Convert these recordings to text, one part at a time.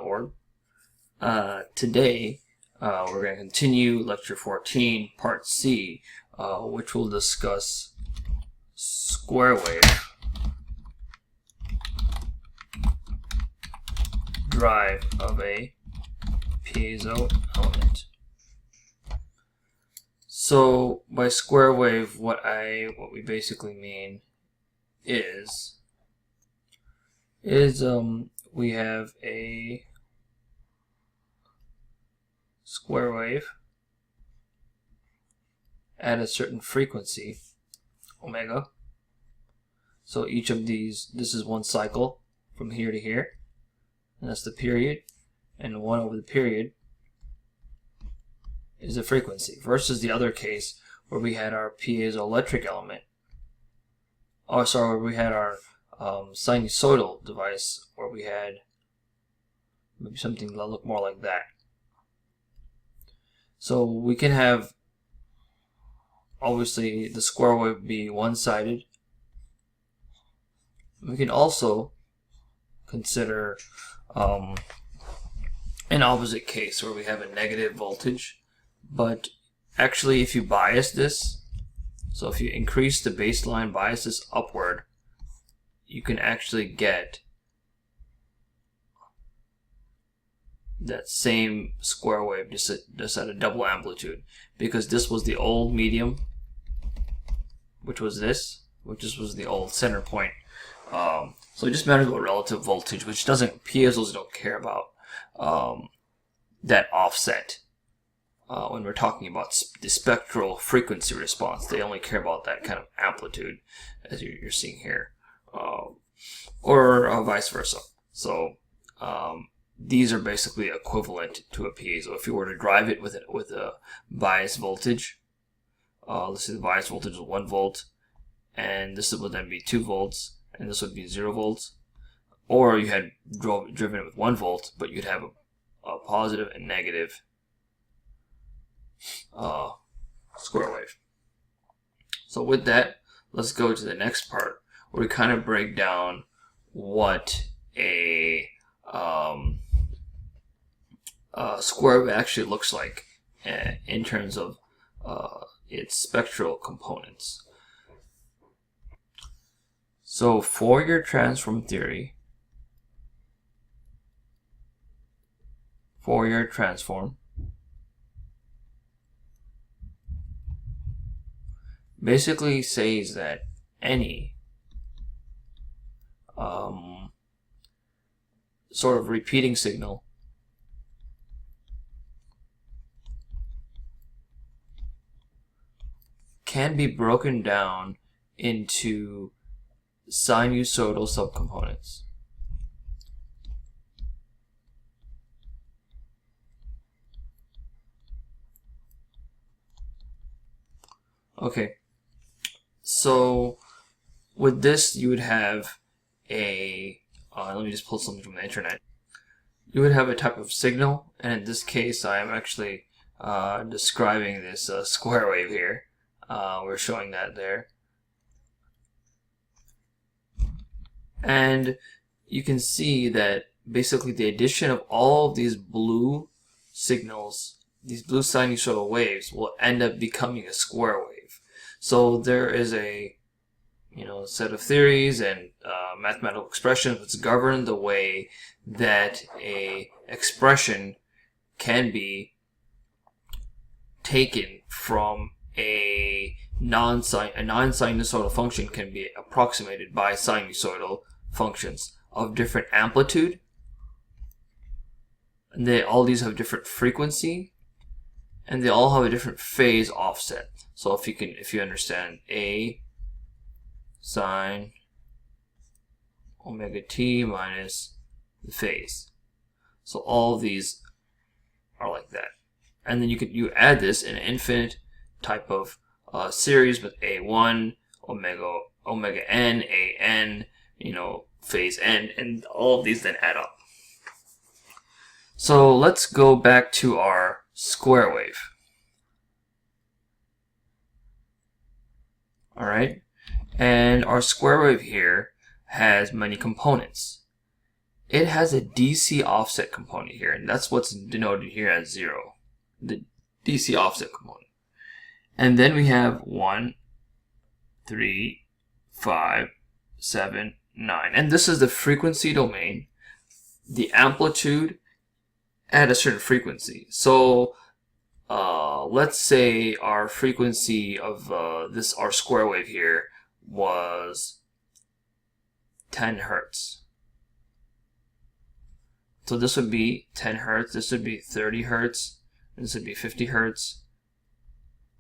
piezoelectric.org. Today we're going to continue Lecture 14, Part C, which will discuss square wave drive of a piezo element. So by square wave, what we basically mean is we have a square wave at a certain frequency, omega. So each of these, this is one cycle from here to here, and that's the period, and 1 over the period is the frequency, versus the other case where we had our piezoelectric element, where we had our sinusoidal device, where we had maybe something that looked more like that. So we can have, obviously, the square wave be one-sided. We can also consider an opposite case where we have a negative voltage, but actually if you bias this, so if you increase the baseline, bias this upward, you can actually get that same square wave just at a double amplitude, because this was the old medium, which was this, which was the old center point. So it just matters about relative voltage, which piezos don't care about that offset when we're talking about the spectral frequency response. They only care about that kind of amplitude, as you're seeing here, or vice versa. So these are basically equivalent to a piezo. If you were to drive it with a bias voltage, let's say the bias voltage is 1 volt, and this would then be 2 volts, and this would be 0 volts. Or you had driven it with 1 volt, but you'd have a positive and negative square wave. So with that, let's go to the next part, where we kind of break down what a square wave actually looks like in terms of its spectral components. So Fourier transform theory, Fourier transform, basically says that any sort of repeating signal can be broken down into sinusoidal subcomponents. Okay, so with this you would have a, let me just pull something from the internet. You would have a type of signal, and in this case I am actually describing this square wave here. We're showing that there. And you can see that basically the addition of all of these blue signals, these blue sinusoidal waves, will end up becoming a square wave. So there is a set of theories and mathematical expressions which govern the way that a expression can be taken from a non-sinusoidal function can be approximated by sinusoidal functions of different amplitude, and all these have different frequency, and they all have a different phase offset. So if you understand a sine omega t minus the phase, so all of these are like that, and then you add this in an infinite type of series with a1 omega n, a n, phase n, and all of these then add up. So let's go back to our square wave. Alright, and our square wave here has many components. it has a DC offset component here, and that's what's denoted here as 0, the DC offset component. And then we have 1, 3, 5, 7, 9. And this is the frequency domain, the amplitude at a certain frequency. So let's say our frequency of our square wave here was 10 hertz. So this would be 10 hertz, this would be 30 hertz, this would be 50 hertz,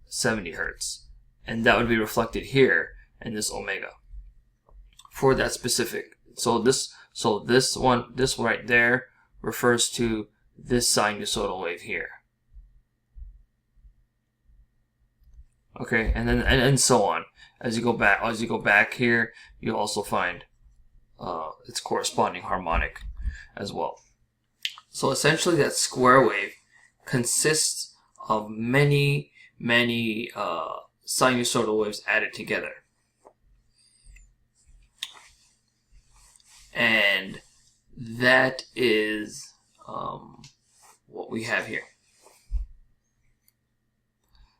70 hertz. And that would be reflected here in this omega for that specific. So this one right there refers to this sinusoidal wave here. Okay, and then and so on. As you go back here, you'll also find its corresponding harmonic as well. So essentially, that square wave consists of many sinusoidal waves added together, and that is what we have here.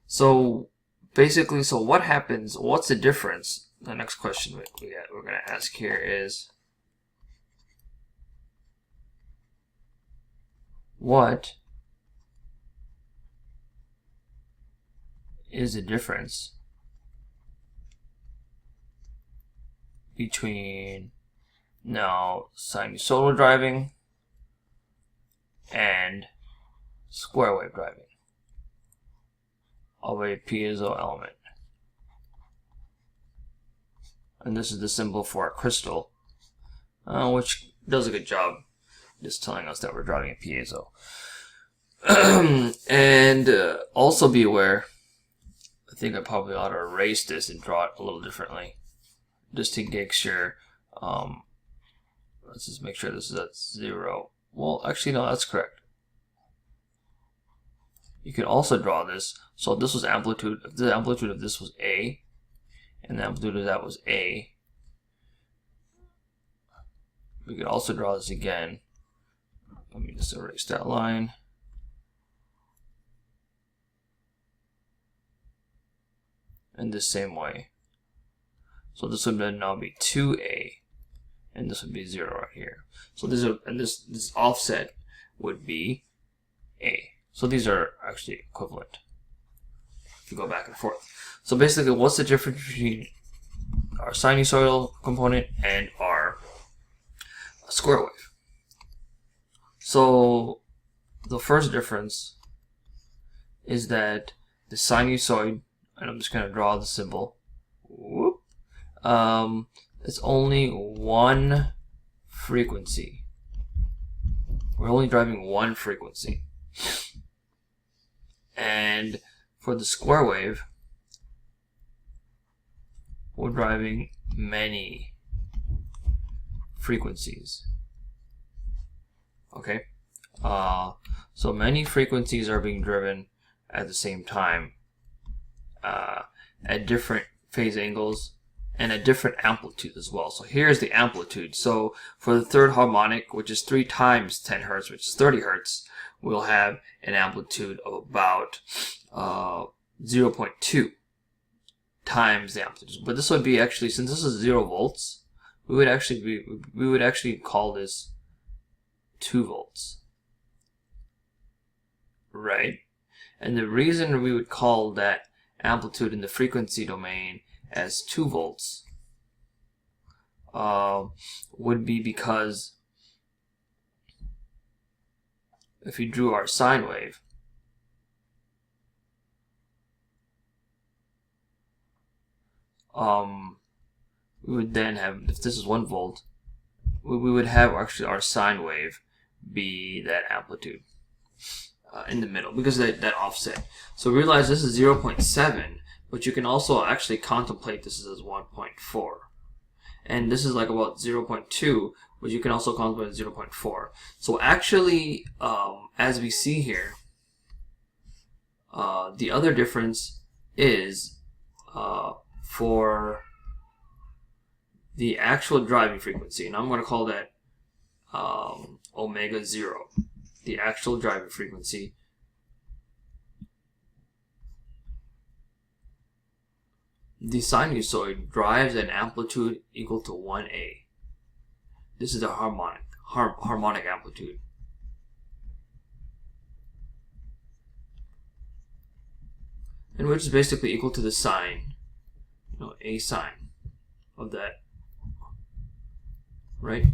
So basically, so what happens? What's the difference? The next question we're going to ask here is, what is the difference between now sinusoidal driving and square wave driving of a piezo element? And this is the symbol for a crystal, which does a good job just telling us that we're driving a piezo. And also be aware, I think I probably ought to erase this and draw it a little differently, just to make sure. Let's just make sure this is at 0. Well, actually, no, that's correct. You can also draw this. So this was amplitude. If the amplitude of this was A, and the amplitude of that was A, we could also draw this again. Let me just erase that line. In the same way. So this would then now be 2A, and this would be 0 right here. So this offset would be A. So these are actually equivalent if you go back and forth. So basically, what's the difference between our sinusoidal component and our square wave? So the first difference is that the sinusoid, and I'm just going to draw the symbol, it's only one frequency. We're only driving one frequency. And for the square wave, we're driving many frequencies. Okay? So many frequencies are being driven at the same time, at different phase angles and at different amplitudes as well. So here's the amplitude. So for the third harmonic, which is 3 times 10 hertz, which is 30 hertz, we'll have an amplitude of about 0.2 times the amplitude. But this would be actually, since this is 0 volts, we would actually call this 2 volts. Right? And the reason we would call that amplitude in the frequency domain as 2 volts would be because if you drew our sine wave, we would then have, if this is 1 volt, we would have actually our sine wave be that amplitude in the middle, because of that offset. So realize this is 0.7, but you can also actually contemplate this as 1.4. And this is like about 0.2, but you can also contemplate 0.4. So actually, as we see here, the other difference is for the actual driving frequency, and I'm going to call that omega 0, the actual driving frequency. The sinusoid drives an amplitude equal to 1A. This is the harmonic amplitude. And which is basically equal to the sine, a sine of that, right?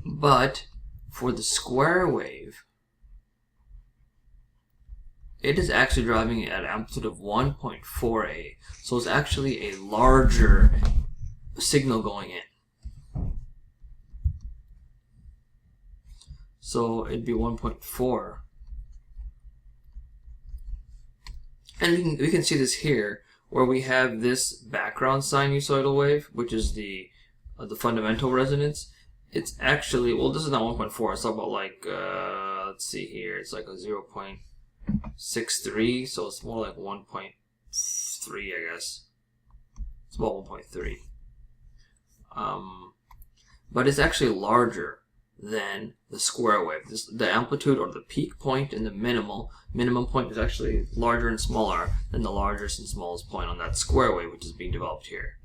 But for the square wave, it is actually driving at an amplitude of 1.4A. So it's actually a larger signal going in. So it'd be 1.4. And we can see this here, where we have this background sinusoidal wave, which is the fundamental resonance. It's actually, well, this is not 1.4. It's about like, let's see here, it's like a 0.63, so it's more like 1.3, I guess. It's about 1.3. But it's actually larger than the square wave. The amplitude, or the peak point, and the minimum point is actually larger and smaller than the largest and smallest point on that square wave, which is being developed here.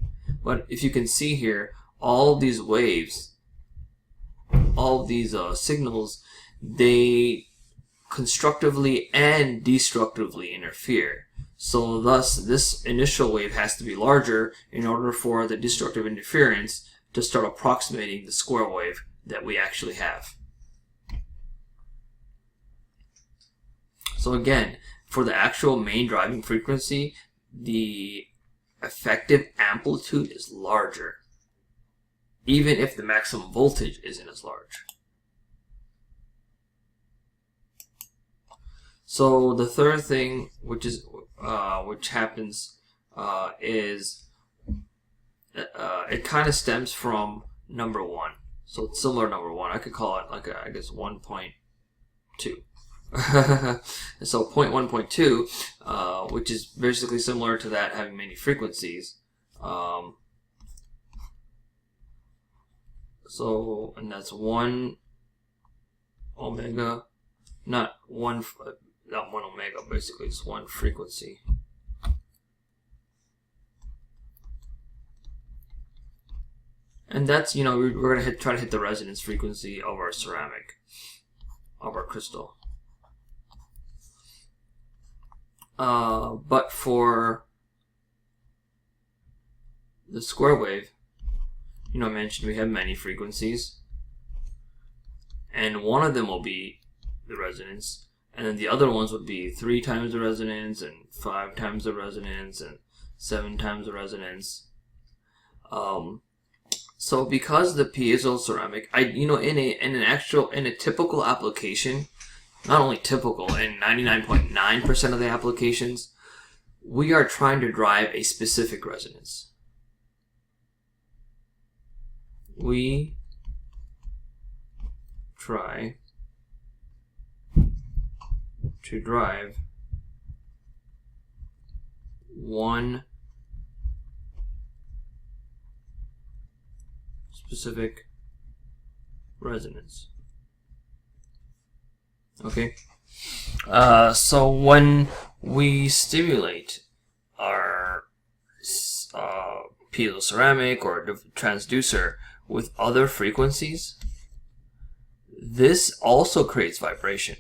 But if you can see here, all these waves, all these signals, they constructively and destructively interfere. So thus, this initial wave has to be larger in order for the destructive interference to start approximating the square wave that we actually have. So again, for the actual main driving frequency, the effective amplitude is larger, even if the maximum voltage isn't as large. So the third thing, which happens, is it kind of stems from number 1. So it's similar to number 1. I could call it like I guess 1.2. So 0.1.2, which is basically similar to that, having many frequencies. So, and that's 1 omega, not one omega, basically just one frequency. And that's, we're going to try to hit the resonance frequency of our ceramic, of our crystal. But for the square wave, I mentioned we have many frequencies, and one of them will be the resonance, and then the other ones would be 3 times the resonance, and 5 times the resonance, and 7 times the resonance. So because the piezo ceramic, in a typical application, not only typical, in 99.9% of the applications, we are trying to drive a specific resonance. We try to drive one specific resonance. Okay? So when we stimulate our piezo ceramic or transducer with other frequencies, this also creates vibration.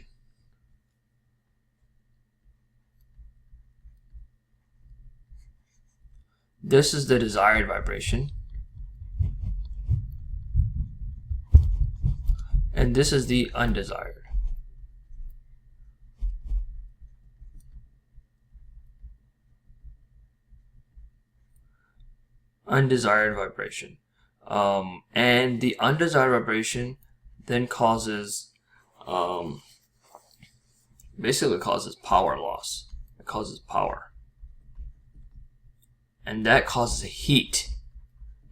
This is the desired vibration, and this is the undesired. Undesired vibration. And the undesired vibration then basically causes power loss. It causes power. And that causes heat.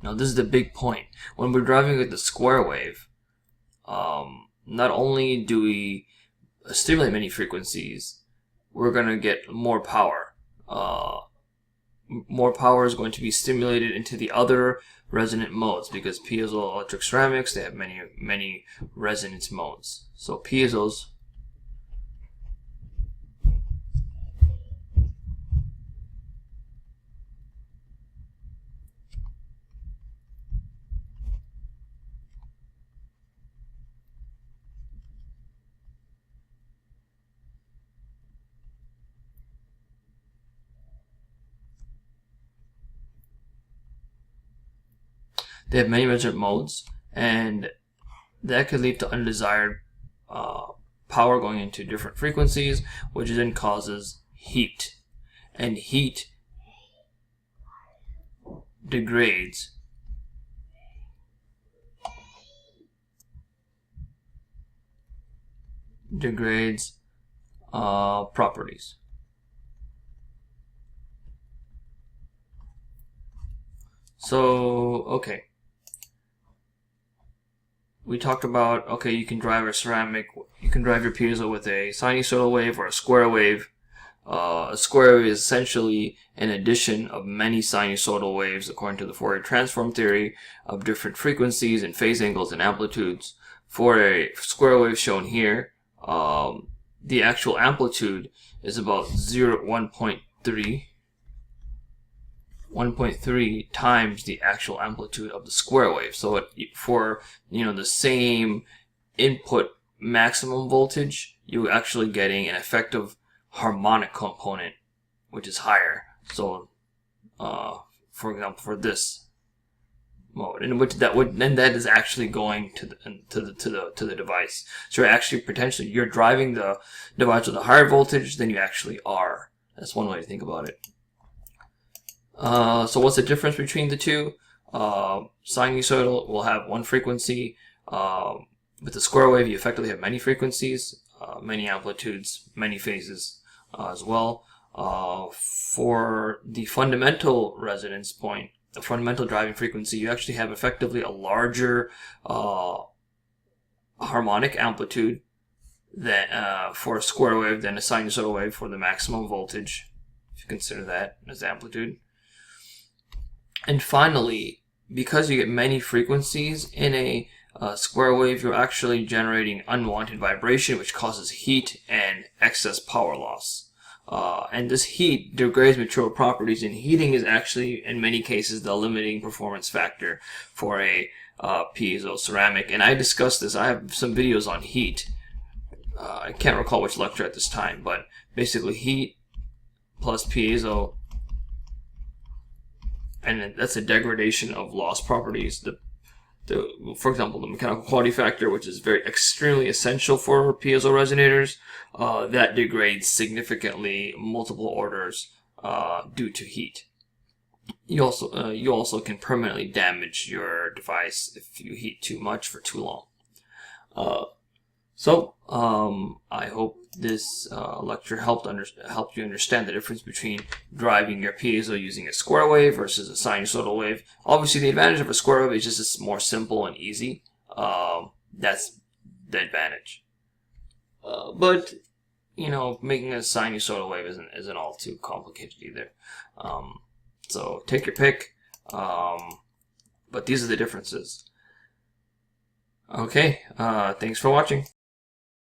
Now this is the big point. When we're driving with the square wave, not only do we stimulate many frequencies, we're going to get more power. More power is going to be stimulated into the other resonant modes, because piezoelectric ceramics, they have many resonance modes. So piezos they have many resonant modes, and that could lead to undesired power going into different frequencies, which then causes heat. And heat degrades properties. So, okay. We talked about, okay, you can drive a ceramic, you can drive your piezo with a sinusoidal wave or a square wave. A square wave is essentially an addition of many sinusoidal waves according to the Fourier transform theory of different frequencies and phase angles and amplitudes. For a square wave shown here, the actual amplitude is about 1.3 times the actual amplitude of the square wave. So for the same input maximum voltage, you're actually getting an effective harmonic component, which is higher. So, for example, for this mode, in which that is actually going to the device. So you're driving the device with a higher voltage than you actually are. That's one way to think about it. So what's the difference between the two? Sinusoidal will have one frequency. With the square wave, you effectively have many frequencies, many amplitudes, many phases as well. For the fundamental resonance point, the fundamental driving frequency, you actually have effectively a larger harmonic amplitude than for a square wave than a sinusoidal wave for the maximum voltage, if you consider that as amplitude. And finally, because you get many frequencies in a square wave, you're actually generating unwanted vibration, which causes heat and excess power loss. And this heat degrades material properties, and heating is actually, in many cases, the limiting performance factor for a piezo ceramic. And I discussed this. I have some videos on heat. I can't recall which lecture at this time, but basically heat plus piezo, and that's a degradation of lost properties. For example, the mechanical quality factor, which is extremely essential for piezo resonators, that degrades significantly multiple orders due to heat. You also can permanently damage your device if you heat too much for too long. So I hope this lecture helped you understand the difference between driving your piezo using a square wave versus a sinusoidal wave. Obviously, the advantage of a square wave is just it's more simple and easy. That's the advantage. But making a sinusoidal wave isn't all too complicated either. So take your pick. But these are the differences. Okay. Thanks for watching.